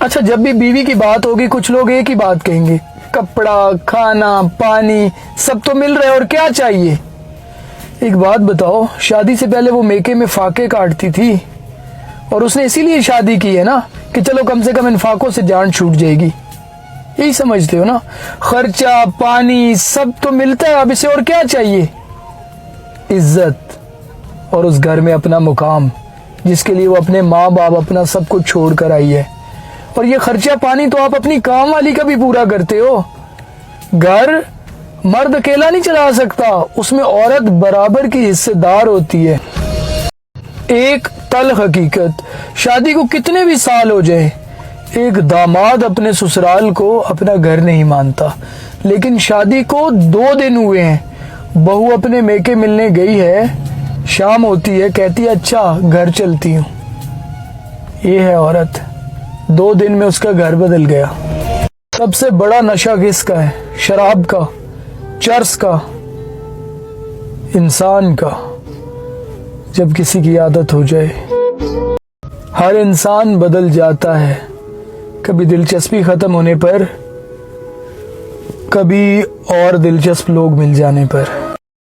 अच्छा, जब भी बीवी की बात होगी कुछ लोग एक ही बात कहेंगे, कपड़ा, खाना, पानी सब तो मिल रहा है और क्या चाहिए। एक बात बताओ, शादी से पहले वो मेके में फाके काटती थी और उसने इसीलिए शादी की है ना कि चलो कम से कम इन फाकों से जान छूट जाएगी। यही समझते हो ना। खर्चा पानी सब तो मिलता है, अब इसे और क्या चाहिए। इज्जत और उस घर में अपना मुकाम जिसके लिए वो अपने माँ बाप अपना सब कुछ छोड़ कर आई है। और ये खर्चा पानी तो आप अपनी काम वाली का भी पूरा करते हो। घर मर्द अकेला नहीं चला सकता, उसमें औरत बराबर की हिस्सेदार होती है। एक तल्ख हकीकत, शादी को कितने भी साल हो जाए, एक दामाद अपने ससुराल को अपना घर नहीं मानता। लेकिन शादी को 2 दिन हुए हैं, बहू अपने मेके मिलने गई है, शाम होती है, कहती है अच्छा घर चलती हूँ। ये है औरत, 2 दिन में उसका घर बदल गया। सबसे बड़ा नशा किसका है? शराब का, चर्स का, इंसान का। जब किसी की आदत हो जाए, हर इंसान बदल जाता है। कभी दिलचस्पी खत्म होने पर, कभी और दिलचस्प लोग मिल जाने पर।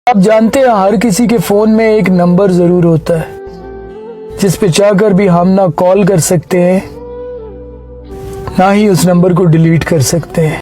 आप जानते हैं हर किसी के फोन में एक नंबर जरूर होता है जिस पे चाहकर भी हम ना कॉल कर सकते हैं ना ही उस नंबर को डिलीट कर सकते हैं।